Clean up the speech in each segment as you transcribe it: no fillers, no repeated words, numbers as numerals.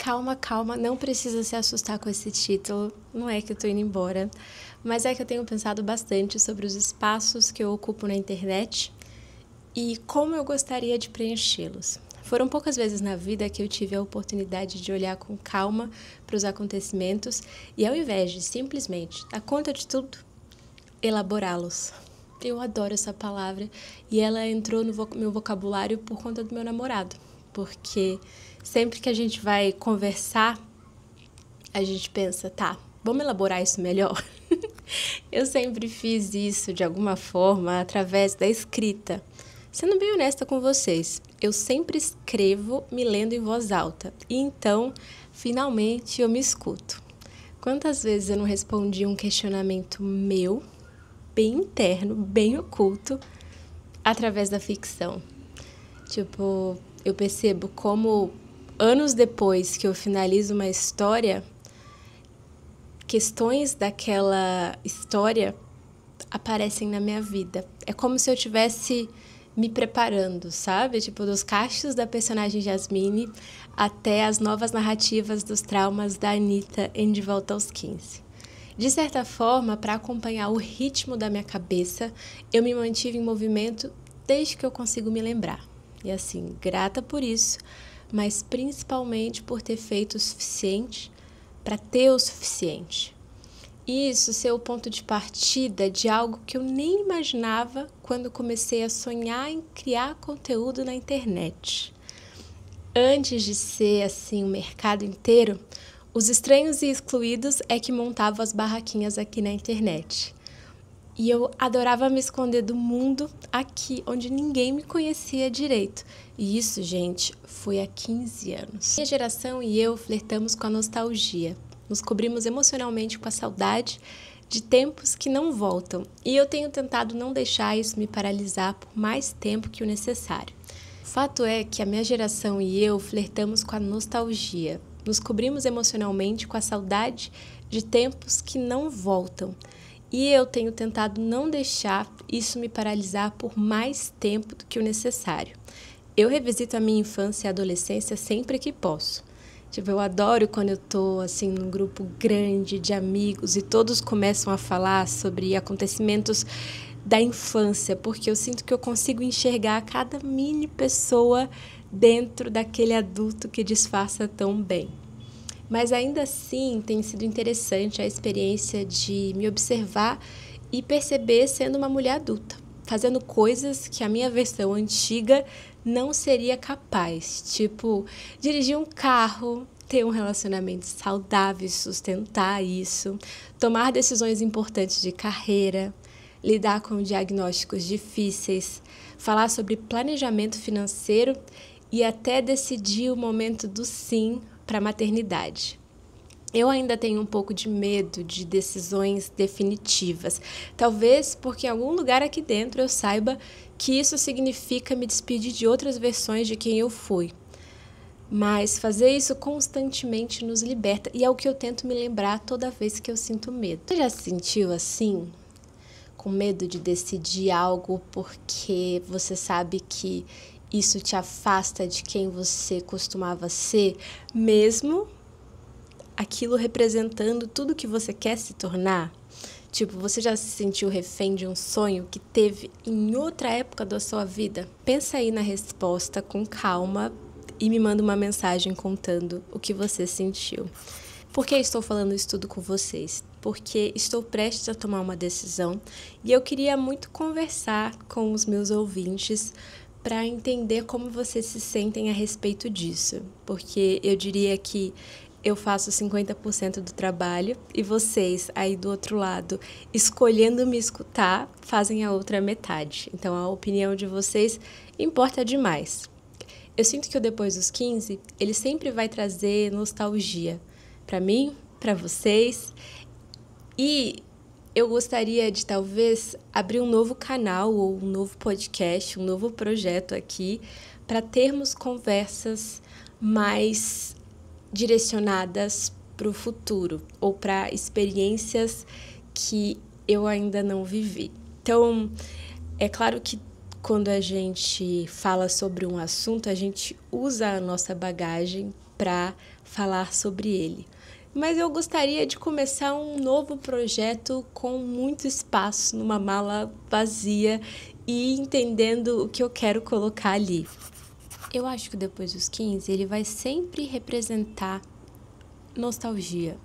calma, calma, não precisa se assustar com esse título, não é que eu tô indo embora, mas é que eu tenho pensado bastante sobre os espaços que eu ocupo na internet e como eu gostaria de preenchê-los. Foram poucas vezes na vida que eu tive a oportunidade de olhar com calma para os acontecimentos e, ao invés de simplesmente dar conta de tudo, elaborá-los. Eu adoro essa palavra e ela entrou no meu vocabulário por conta do meu namorado, porque sempre que a gente vai conversar, a gente pensa, tá, vamos elaborar isso melhor? Eu sempre fiz isso de alguma forma através da escrita. Sendo bem honesta com vocês, eu sempre escrevo me lendo em voz alta e então, finalmente, eu me escuto. Quantas vezes eu não respondi um questionamento meu, bem interno, bem oculto, através da ficção? Tipo, eu percebo como anos depois que eu finalizo uma história, questões daquela história aparecem na minha vida. É como se eu tivesse me preparando, sabe? Tipo, dos cachos da personagem Jasmine até as novas narrativas dos traumas da Anitta em De Volta aos 15. De certa forma, para acompanhar o ritmo da minha cabeça, eu me mantive em movimento desde que eu consigo me lembrar. E assim, grata por isso, mas principalmente por ter feito o suficiente para ter o suficiente. Isso ser o ponto de partida de algo que eu nem imaginava quando comecei a sonhar em criar conteúdo na internet. Antes de ser assim o mercado inteiro, os estranhos e excluídos é que montavam as barraquinhas aqui na internet. E eu adorava me esconder do mundo aqui, onde ninguém me conhecia direito. E isso, gente, foi há 15 anos. Minha geração e eu flertamos com a nostalgia. Nos cobrimos emocionalmente com a saudade de tempos que não voltam. E eu tenho tentado não deixar isso me paralisar por mais tempo que o necessário. O fato é que a minha geração e eu flertamos com a nostalgia. Nos cobrimos emocionalmente com a saudade de tempos que não voltam. E eu tenho tentado não deixar isso me paralisar por mais tempo do que o necessário. Eu revisito a minha infância e adolescência sempre que posso. Tipo, eu adoro quando eu tô, assim, num grupo grande de amigos e todos começam a falar sobre acontecimentos da infância, porque eu sinto que eu consigo enxergar cada mini pessoa dentro daquele adulto que disfarça tão bem. Mas ainda assim tem sido interessante a experiência de me observar e perceber sendo uma mulher adulta, fazendo coisas que a minha versão antiga não seria capaz, tipo dirigir um carro, ter um relacionamento saudável, sustentar isso, tomar decisões importantes de carreira, lidar com diagnósticos difíceis, falar sobre planejamento financeiro e até decidir o momento do sim para a maternidade. Eu ainda tenho um pouco de medo de decisões definitivas, talvez porque em algum lugar aqui dentro eu saiba que isso significa me despedir de outras versões de quem eu fui. Mas fazer isso constantemente nos liberta e é o que eu tento me lembrar toda vez que eu sinto medo. Você já se sentiu assim? Com medo de decidir algo porque você sabe que isso te afasta de quem você costumava ser, mesmo aquilo representando tudo que você quer se tornar? Tipo, você já se sentiu refém de um sonho que teve em outra época da sua vida? Pensa aí na resposta com calma e me manda uma mensagem contando o que você sentiu. Por que estou falando isso tudo com vocês? Porque estou prestes a tomar uma decisão e eu queria muito conversar com os meus ouvintes para entender como vocês se sentem a respeito disso. Porque eu diria que eu faço 50% do trabalho e vocês aí do outro lado, escolhendo me escutar, fazem a outra metade. Então a opinião de vocês importa demais. Eu sinto que o Depois dos 15, ele sempre vai trazer nostalgia para mim, para vocês. E eu gostaria de talvez abrir um novo canal ou um novo podcast, um novo projeto aqui para termos conversas mais direcionadas para o futuro ou para experiências que eu ainda não vivi. Então, é claro que quando a gente fala sobre um assunto, a gente usa a nossa bagagem para falar sobre ele. Mas eu gostaria de começar um novo projeto com muito espaço, numa mala vazia e entendendo o que eu quero colocar ali. Eu acho que depois dos 15 ele vai sempre representar nostalgia.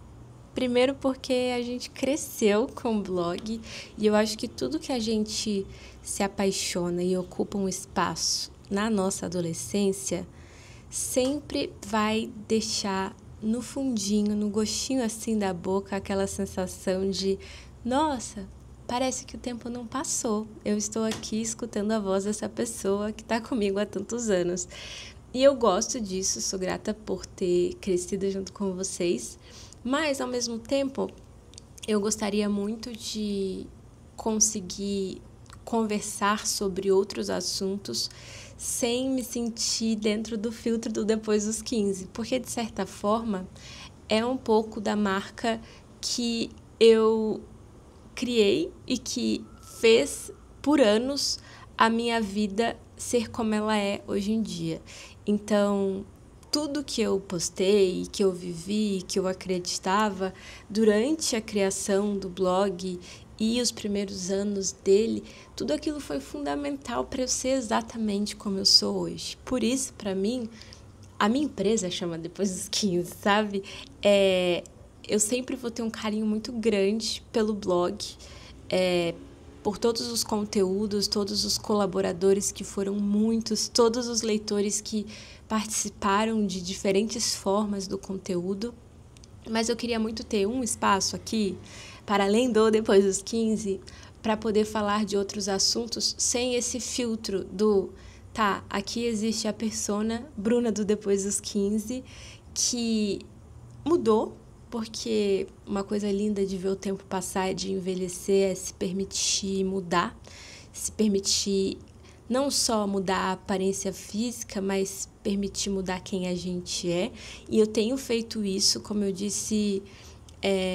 Primeiro porque a gente cresceu com o blog e eu acho que tudo que a gente se apaixona e ocupa um espaço na nossa adolescência sempre vai deixar no fundinho, no gostinho assim da boca, aquela sensação de nossa, parece que o tempo não passou. Eu estou aqui escutando a voz dessa pessoa que está comigo há tantos anos. E eu gosto disso, sou grata por ter crescido junto com vocês. Mas, ao mesmo tempo, eu gostaria muito de conseguir conversar sobre outros assuntos sem me sentir dentro do filtro do depois dos 15. Porque, de certa forma, é um pouco da marca que eu criei e que fez por anos a minha vida ser como ela é hoje em dia. Então, tudo que eu postei, que eu vivi, que eu acreditava durante a criação do blog e os primeiros anos dele, tudo aquilo foi fundamental para eu ser exatamente como eu sou hoje. Por isso, para mim, a minha empresa chama Depois dos 15, sabe? Eu sempre vou ter um carinho muito grande pelo blog, por todos os conteúdos, todos os colaboradores que foram muitos, todos os leitores que participaram de diferentes formas do conteúdo. Mas eu queria muito ter um espaço aqui, para além do Depois dos 15, para poder falar de outros assuntos sem esse filtro do tá, aqui existe a persona Bruna do Depois dos 15, que mudou, porque uma coisa linda de ver o tempo passar, de envelhecer, é se permitir mudar, se permitir não só mudar a aparência física, mas permitir mudar quem a gente é. E eu tenho feito isso, como eu disse,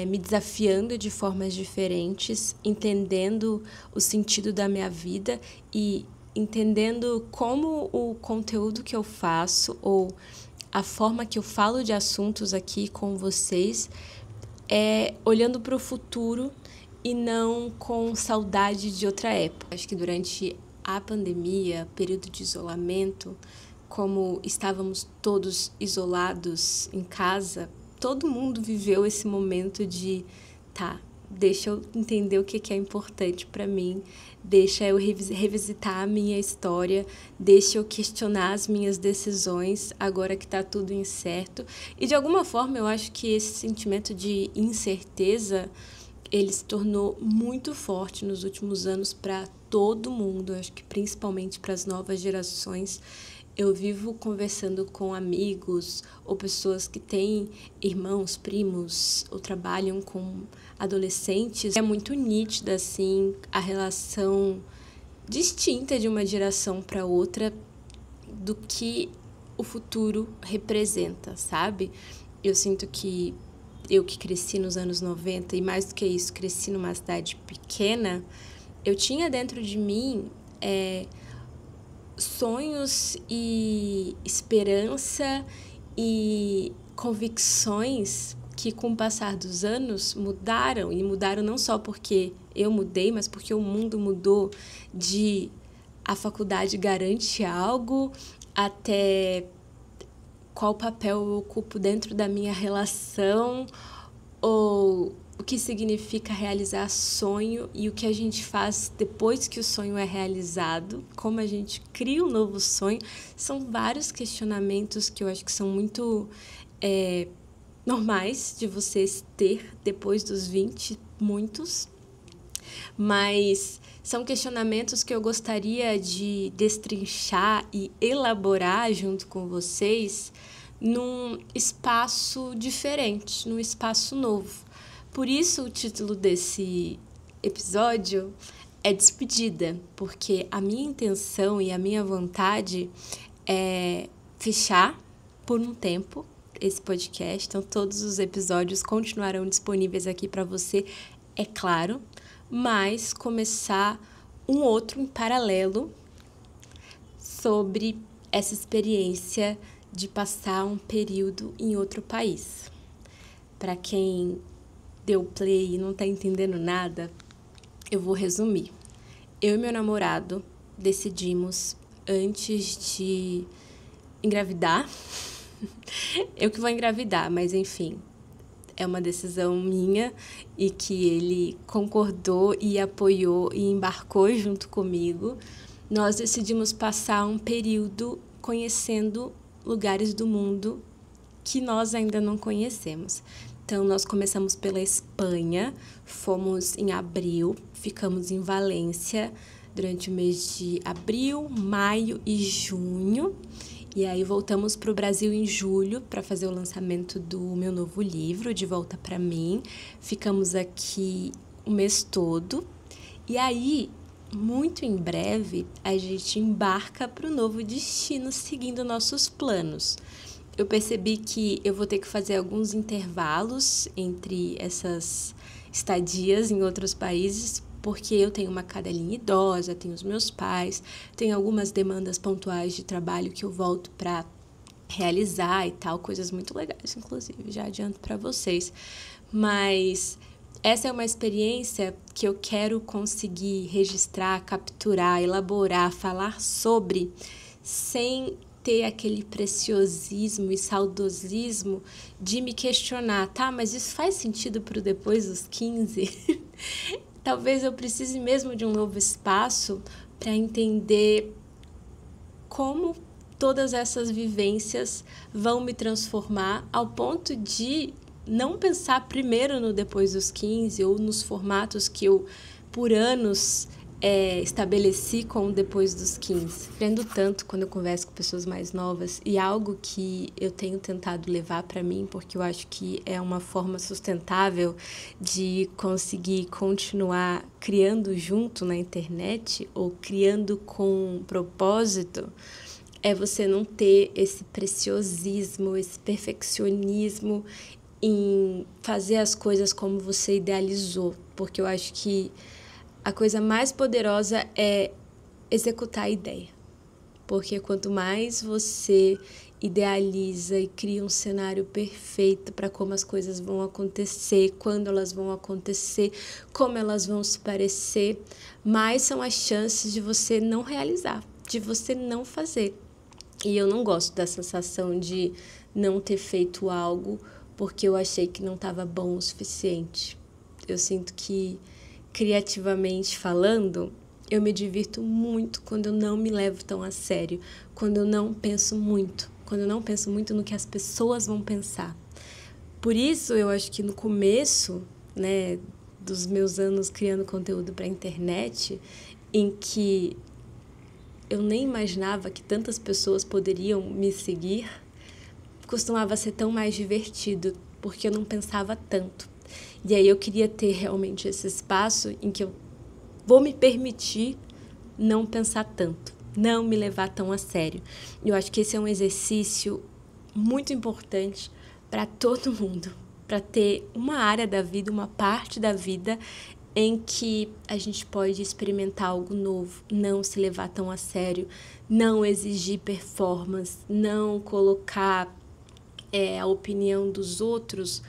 me desafiando de formas diferentes, entendendo o sentido da minha vida e entendendo como o conteúdo que eu faço ou a forma que eu falo de assuntos aqui com vocês é olhando para o futuro e não com saudade de outra época. Acho que durante a pandemia, período de isolamento, como estávamos todos isolados em casa, todo mundo viveu esse momento de deixa eu entender o que é importante para mim, deixa eu revisitar a minha história, deixa eu questionar as minhas decisões agora que está tudo incerto. E de alguma forma eu acho que esse sentimento de incerteza ele se tornou muito forte nos últimos anos para todo mundo, eu acho que principalmente para as novas gerações. Eu vivo conversando com amigos ou pessoas que têm irmãos, primos ou trabalham com adolescentes. É muito nítida, assim, a relação distinta de uma geração para outra do que o futuro representa, sabe? Eu sinto que eu que cresci nos anos 90 e mais do que isso, cresci numa cidade pequena, eu tinha dentro de mim sonhos e esperança e convicções que com o passar dos anos mudaram, e mudaram não só porque eu mudei, mas porque o mundo mudou, de a faculdade garante algo até qual papel eu ocupo dentro da minha relação, ou o que significa realizar sonho e o que a gente faz depois que o sonho é realizado, como a gente cria um novo sonho. São vários questionamentos que eu acho que são muito normais de vocês ter depois dos 20, muitos, mas são questionamentos que eu gostaria de destrinchar e elaborar junto com vocês num espaço diferente, num espaço novo. Por isso o título desse episódio é Despedida, porque a minha intenção e a minha vontade é fechar por um tempo esse podcast. Então todos os episódios continuarão disponíveis aqui para você, é claro, mas começar um outro em paralelo sobre essa experiência de passar um período em outro país. Para quem deu play e não está entendendo nada, eu vou resumir. Eu e meu namorado decidimos, antes de engravidar, eu que vou engravidar, mas enfim, é uma decisão minha e que ele concordou e apoiou e embarcou junto comigo. Nós decidimos passar um período conhecendo lugares do mundo que nós ainda não conhecemos. Então, nós começamos pela Espanha, fomos em abril, ficamos em Valência durante o mês de abril, maio e junho. E aí voltamos para o Brasil em julho para fazer o lançamento do meu novo livro, De Volta para Mim. Ficamos aqui o mês todo. E aí, muito em breve, a gente embarca para o novo destino, seguindo nossos planos. Eu percebi que eu vou ter que fazer alguns intervalos entre essas estadias em outros países, porque eu tenho uma cadelinha idosa, tenho os meus pais, tenho algumas demandas pontuais de trabalho que eu volto para realizar e tal, coisas muito legais, inclusive, já adianto para vocês. Mas essa é uma experiência que eu quero conseguir registrar, capturar, elaborar, falar sobre, sem ter aquele preciosismo e saudosismo de me questionar, tá, mas isso faz sentido para o depois dos 15? Talvez eu precise mesmo de um novo espaço para entender como todas essas vivências vão me transformar ao ponto de não pensar primeiro no depois dos 15 ou nos formatos que eu, por anos, estabeleci com depois dos 15. Aprendo tanto quando eu converso com pessoas mais novas e algo que eu tenho tentado levar para mim, porque eu acho que é uma forma sustentável de conseguir continuar criando junto na internet ou criando com propósito, é você não ter esse preciosismo, esse perfeccionismo em fazer as coisas como você idealizou, porque eu acho que a coisa mais poderosa é executar a ideia. Porque quanto mais você idealiza e cria um cenário perfeito para como as coisas vão acontecer, quando elas vão acontecer, como elas vão se parecer, mais são as chances de você não realizar, de você não fazer. E eu não gosto da sensação de não ter feito algo porque eu achei que não estava bom o suficiente. Eu sinto que, criativamente falando, eu me divirto muito quando eu não me levo tão a sério, quando eu não penso muito no que as pessoas vão pensar. Por isso, eu acho que no começo, né, dos meus anos criando conteúdo para a internet, em que eu nem imaginava que tantas pessoas poderiam me seguir, costumava ser tão mais divertido, porque eu não pensava tanto. E aí eu queria ter realmente esse espaço em que eu vou me permitir não pensar tanto, não me levar tão a sério. Eu acho que esse é um exercício muito importante para todo mundo, para ter uma área da vida, uma parte da vida em que a gente pode experimentar algo novo, não se levar tão a sério, não exigir performance, não colocar a opinião dos outros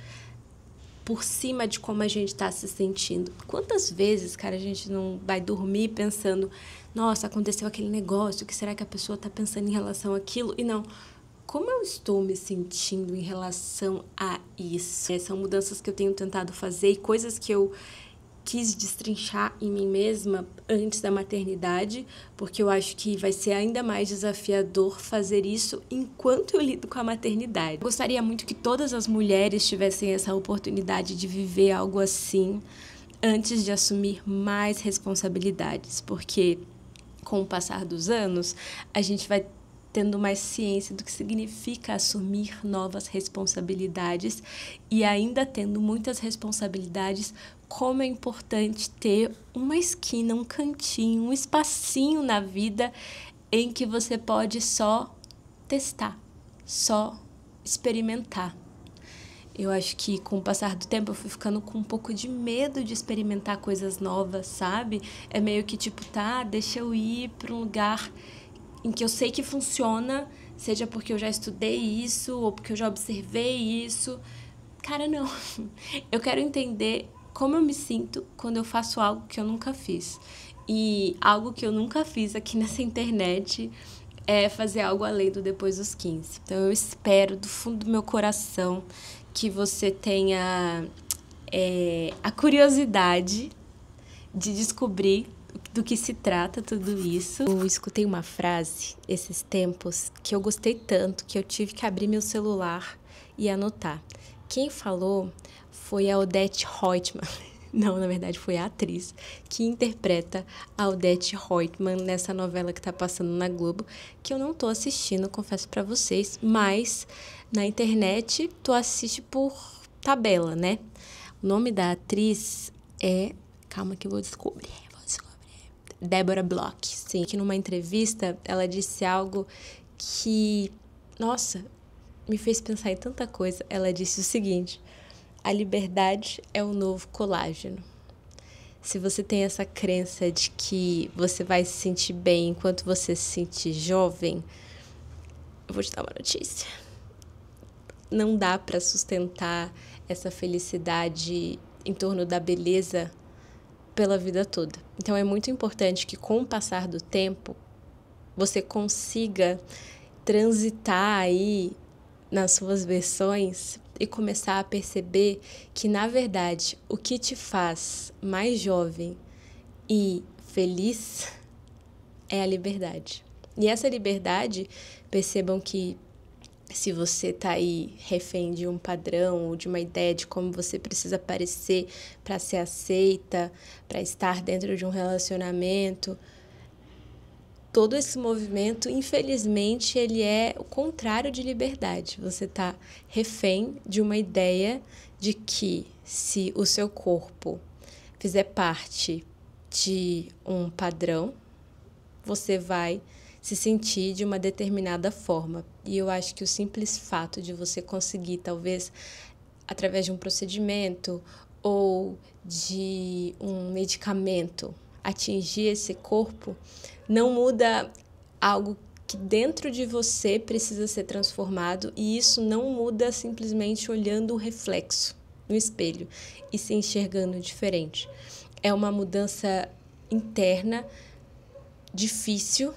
por cima de como a gente está se sentindo. Quantas vezes, cara, a gente não vai dormir pensando, nossa, aconteceu aquele negócio, o que será que a pessoa está pensando em relação àquilo? E não, como eu estou me sentindo em relação a isso? São mudanças que eu tenho tentado fazer e coisas que eu quis destrinchar em mim mesma antes da maternidade, porque eu acho que vai ser ainda mais desafiador fazer isso enquanto eu lido com a maternidade. Eu gostaria muito que todas as mulheres tivessem essa oportunidade de viver algo assim antes de assumir mais responsabilidades, porque com o passar dos anos, a gente vai tendo mais ciência do que significa assumir novas responsabilidades e ainda tendo muitas responsabilidades, como é importante ter uma esquina, um cantinho, um espacinho na vida em que você pode só testar, só experimentar. Eu acho que com o passar do tempo eu fui ficando com um pouco de medo de experimentar coisas novas, sabe? É meio que tipo, tá, deixa eu ir para um lugar em que eu sei que funciona seja porque eu já estudei isso ou porque eu já observei isso. Cara, não. Eu quero entender como eu me sinto quando eu faço algo que eu nunca fiz. E algo que eu nunca fiz aqui nessa internet é fazer algo além do depois dos 15. Então eu espero do fundo do meu coração que você tenha a curiosidade de descobrir do que se trata tudo isso. Eu escutei uma frase esses tempos que eu gostei tanto que eu tive que abrir meu celular e anotar. Quem falou foi a Odete Roitman. Não, na verdade foi a atriz que interpreta a Odete Roitman nessa novela que tá passando na Globo, que eu não tô assistindo, confesso pra vocês, mas na internet tu assiste por tabela, né? O nome da atriz é... Calma que eu vou descobrir. Débora Bloch, sim. Que numa entrevista ela disse algo que, nossa, me fez pensar em tanta coisa. Ela disse o seguinte: a liberdade é o novo colágeno. Se você tem essa crença de que você vai se sentir bem enquanto você se sentir jovem, eu vou te dar uma notícia. Não dá para sustentar essa felicidade em torno da beleza pela vida toda. Então é muito importante que com o passar do tempo você consiga transitar aí nas suas versões e começar a perceber que, na verdade, o que te faz mais jovem e feliz é a liberdade. E essa liberdade, percebam que se você tá aí refém de um padrão ou de uma ideia de como você precisa parecer para ser aceita, para estar dentro de um relacionamento, todo esse movimento, infelizmente, ele é o contrário de liberdade. Você tá refém de uma ideia de que se o seu corpo fizer parte de um padrão, você vai se sentir de uma determinada forma. E eu acho que o simples fato de você conseguir, talvez, através de um procedimento ou de um medicamento, atingir esse corpo, não muda algo que dentro de você precisa ser transformado, e isso não muda simplesmente olhando o reflexo no espelho e se enxergando diferente. É uma mudança interna, difícil.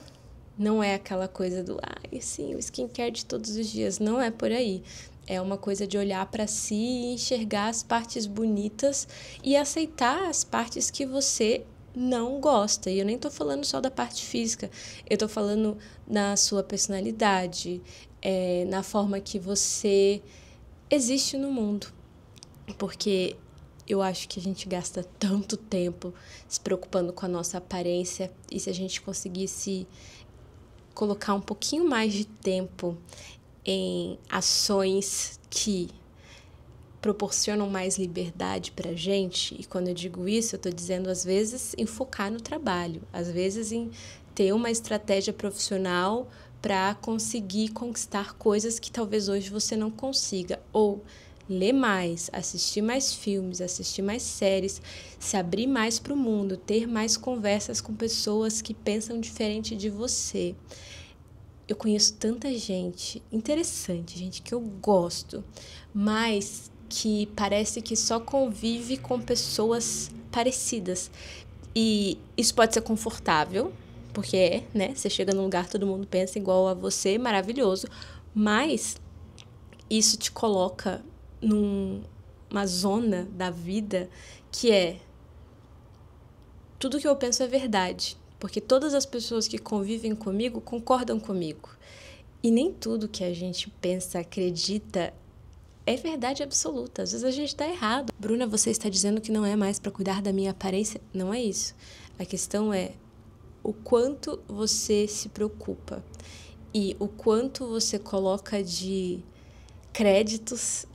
Não é aquela coisa do, sim, o skincare de todos os dias. Não é por aí. É uma coisa de olhar para si e enxergar as partes bonitas e aceitar as partes que você não gosta. E eu nem tô falando só da parte física. Eu tô falando na sua personalidade, na forma que você existe no mundo. Porque eu acho que a gente gasta tanto tempo se preocupando com a nossa aparência, e se a gente conseguisse colocar um pouquinho mais de tempo em ações que proporcionam mais liberdade pra gente, e quando eu digo isso, eu tô dizendo às vezes em focar no trabalho, às vezes em ter uma estratégia profissional para conseguir conquistar coisas que talvez hoje você não consiga, ou ler mais, assistir mais filmes, assistir mais séries, se abrir mais para o mundo, ter mais conversas com pessoas que pensam diferente de você. Eu conheço tanta gente interessante, gente que eu gosto, mas que parece que só convive com pessoas parecidas. E isso pode ser confortável, porque né? Você chega num lugar, todo mundo pensa igual a você, maravilhoso, mas isso te coloca numa zona da vida que é: tudo que eu penso é verdade, porque todas as pessoas que convivem comigo concordam comigo. E nem tudo que a gente pensa, acredita, é verdade absoluta. Às vezes a gente está errado. Bruna, você está dizendo que não é mais para cuidar da minha aparência? Não é isso. A questão é o quanto você se preocupa e o quanto você coloca de créditos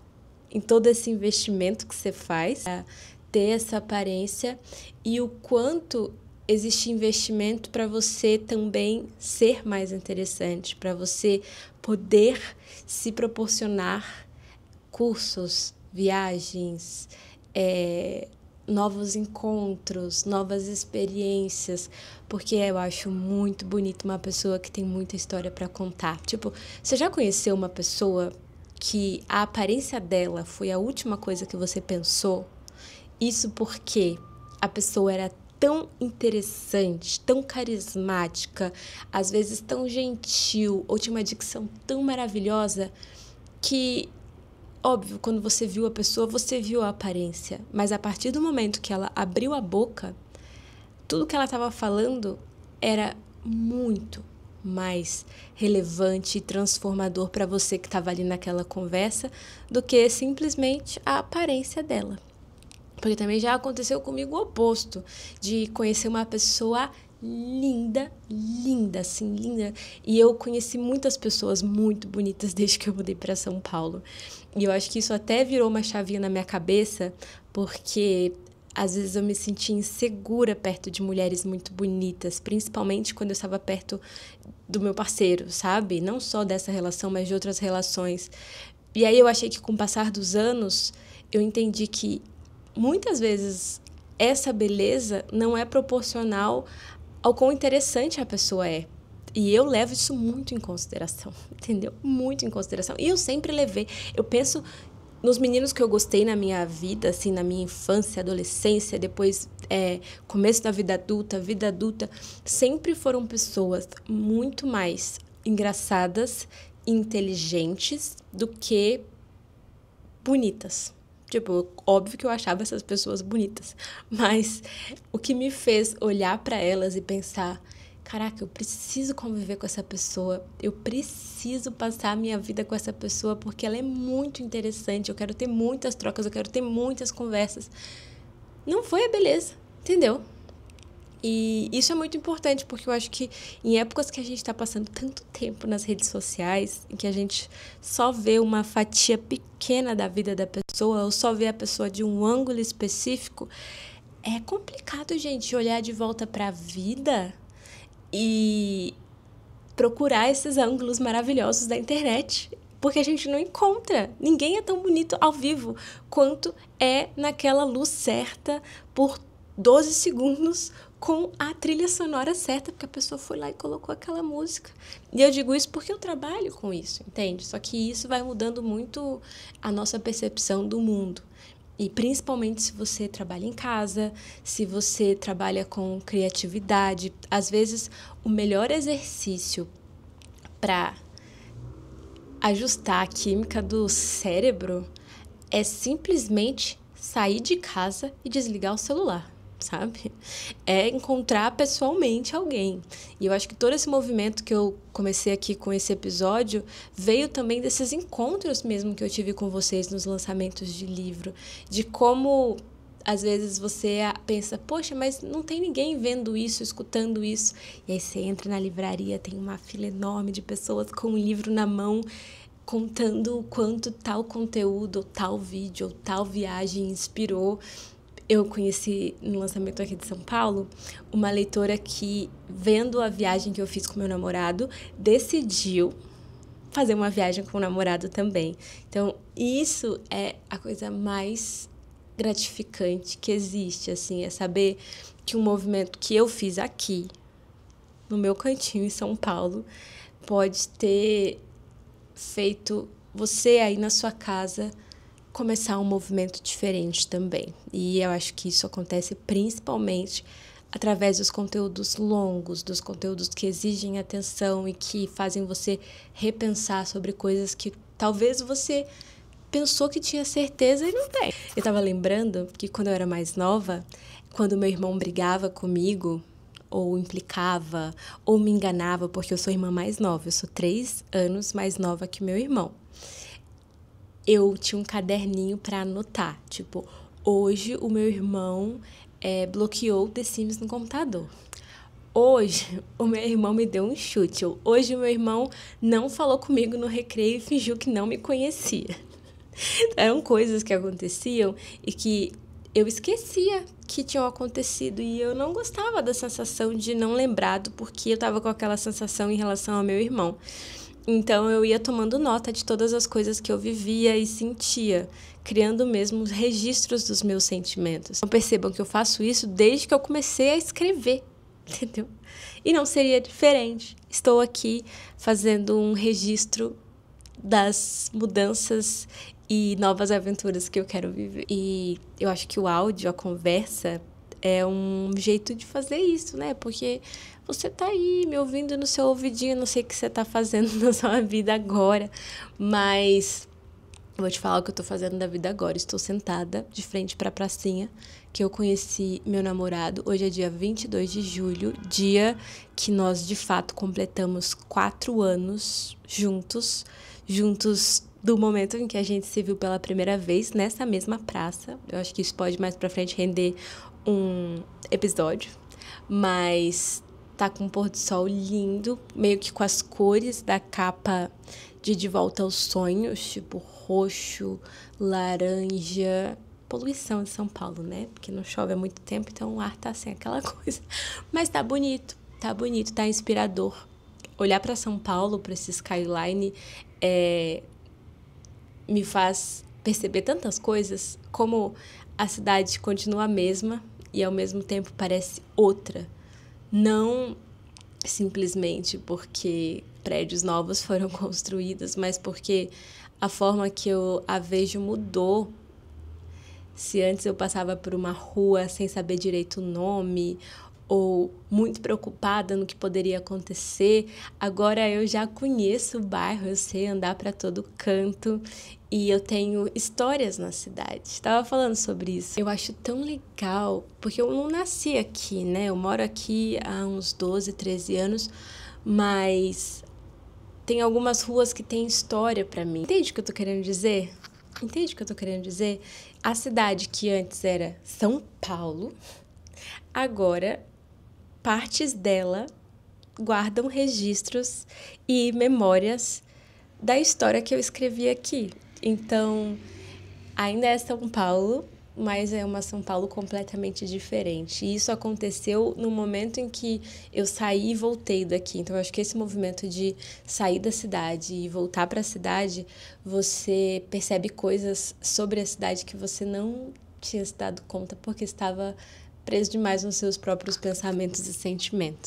em todo esse investimento que você faz para ter essa aparência, e o quanto existe investimento para você também ser mais interessante, para você poder se proporcionar cursos, viagens, novos encontros, novas experiências, porque eu acho muito bonito uma pessoa que tem muita história para contar. Tipo, você já conheceu uma pessoa que a aparência dela foi a última coisa que você pensou? Isso porque a pessoa era tão interessante, tão carismática, às vezes tão gentil, ou tinha uma dicção tão maravilhosa que, óbvio, quando você viu a pessoa, você viu a aparência. Mas a partir do momento que ela abriu a boca, tudo que ela estava falando era muito mais relevante e transformador para você que estava ali naquela conversa do que simplesmente a aparência dela. Porque também já aconteceu comigo o oposto, de conhecer uma pessoa linda, linda, assim, linda. E eu conheci muitas pessoas muito bonitas desde que eu mudei para São Paulo. E eu acho que isso até virou uma chavinha na minha cabeça, porque às vezes eu me sentia insegura perto de mulheres muito bonitas, principalmente quando eu estava perto do meu parceiro, sabe? Não só dessa relação, mas de outras relações. E aí eu achei que com o passar dos anos, eu entendi que muitas vezes essa beleza não é proporcional ao quão interessante a pessoa é. E eu levo isso muito em consideração, entendeu? Muito em consideração. E eu sempre levei. Eu penso nos meninos que eu gostei na minha vida, assim, na minha infância, adolescência, depois começo da vida adulta, sempre foram pessoas muito mais engraçadas, inteligentes do que bonitas. Tipo, óbvio que eu achava essas pessoas bonitas, mas o que me fez olhar para elas e pensar, caraca, eu preciso conviver com essa pessoa, eu preciso passar a minha vida com essa pessoa porque ela é muito interessante, eu quero ter muitas trocas, eu quero ter muitas conversas. Não foi a beleza, entendeu? E isso é muito importante, porque eu acho que em épocas que a gente está passando tanto tempo nas redes sociais, em que a gente só vê uma fatia pequena da vida da pessoa, ou só vê a pessoa de um ângulo específico, é complicado, gente, olhar de volta para a vida e procurar esses ângulos maravilhosos da internet. Porque a gente não encontra. Ninguém é tão bonito ao vivo quanto é naquela luz certa por 12 segundos com a trilha sonora certa, porque a pessoa foi lá e colocou aquela música. E eu digo isso porque eu trabalho com isso, entende? Só que isso vai mudando muito a nossa percepção do mundo. E principalmente se você trabalha em casa, se você trabalha com criatividade. Às vezes, o melhor exercício para ajustar a química do cérebro é simplesmente sair de casa e desligar o celular, sabe? É encontrar pessoalmente alguém. E eu acho que todo esse movimento que eu comecei aqui com esse episódio veio também desses encontros mesmo que eu tive com vocês nos lançamentos de livro, de como às vezes você pensa, poxa, mas não tem ninguém vendo isso, escutando isso. E aí você entra na livraria, tem uma fila enorme de pessoas com um livro na mão, contando o quanto tal conteúdo, ou tal vídeo, ou tal viagem inspirou. Eu conheci no lançamento aqui de São Paulo uma leitora que, vendo a viagem que eu fiz com meu namorado, decidiu fazer uma viagem com o namorado também. Então, isso é a coisa mais gratificante que existe, assim, é saber que um movimento que eu fiz aqui, no meu cantinho em São Paulo, pode ter feito você aí na sua casa começar um movimento diferente também. E eu acho que isso acontece principalmente através dos conteúdos longos, dos conteúdos que exigem atenção e que fazem você repensar sobre coisas que talvez você pensou que tinha certeza e não tem. Eu estava lembrando que quando eu era mais nova, quando meu irmão brigava comigo, ou implicava, ou me enganava, porque eu sou a irmã mais nova, eu sou 3 anos mais nova que meu irmão. Eu tinha um caderninho para anotar, tipo, hoje o meu irmão bloqueou The Sims no computador. Hoje o meu irmão me deu um chute. Hoje o meu irmão não falou comigo no recreio e fingiu que não me conhecia. Eram coisas que aconteciam e que eu esquecia que tinham acontecido e eu não gostava da sensação de não lembrado porque eu estava com aquela sensação em relação ao meu irmão. Então eu ia tomando nota de todas as coisas que eu vivia e sentia, criando mesmo registros dos meus sentimentos. Então percebam que eu faço isso desde que eu comecei a escrever, entendeu? E não seria diferente. Estou aqui fazendo um registro das mudanças e novas aventuras que eu quero viver. E eu acho que o áudio, a conversa, é um jeito de fazer isso, né? Porque você tá aí me ouvindo no seu ouvidinho, não sei o que você tá fazendo na sua vida agora, mas eu vou te falar o que eu tô fazendo da vida agora. Estou sentada de frente pra pracinha, que eu conheci meu namorado. Hoje é dia 22 de julho, dia que nós, de fato, completamos 4 anos juntos do momento em que a gente se viu pela primeira vez nessa mesma praça. Eu acho que isso pode mais pra frente render um episódio, mas tá com um pôr do sol lindo, meio que com as cores da capa de Volta aos Sonhos, tipo roxo, laranja, poluição de São Paulo, né? Porque não chove há muito tempo, então o ar tá assim, aquela coisa. Mas tá bonito, tá inspirador. Olhar para São Paulo, para esse skyline, me faz perceber tantas coisas, como a cidade continua a mesma e ao mesmo tempo parece outra. Não simplesmente porque prédios novos foram construídos, mas porque a forma que eu a vejo mudou. Se antes eu passava por uma rua sem saber direito o nome ou muito preocupada no que poderia acontecer, agora eu já conheço o bairro, eu sei andar para todo canto e eu tenho histórias na cidade. Estava falando sobre isso. Eu acho tão legal, porque eu não nasci aqui, né? Eu moro aqui há uns 12, 13 anos, mas tem algumas ruas que têm história para mim. Entende o que eu tô querendo dizer? Entende o que eu tô querendo dizer? A cidade que antes era São Paulo, agora partes dela guardam registros e memórias da história que eu escrevi aqui. Então, ainda é São Paulo, mas é uma São Paulo completamente diferente. E isso aconteceu no momento em que eu saí e voltei daqui. Então, eu acho que esse movimento de sair da cidade e voltar para a cidade, você percebe coisas sobre a cidade que você não tinha se dado conta porque estava preso demais nos seus próprios pensamentos e sentimentos.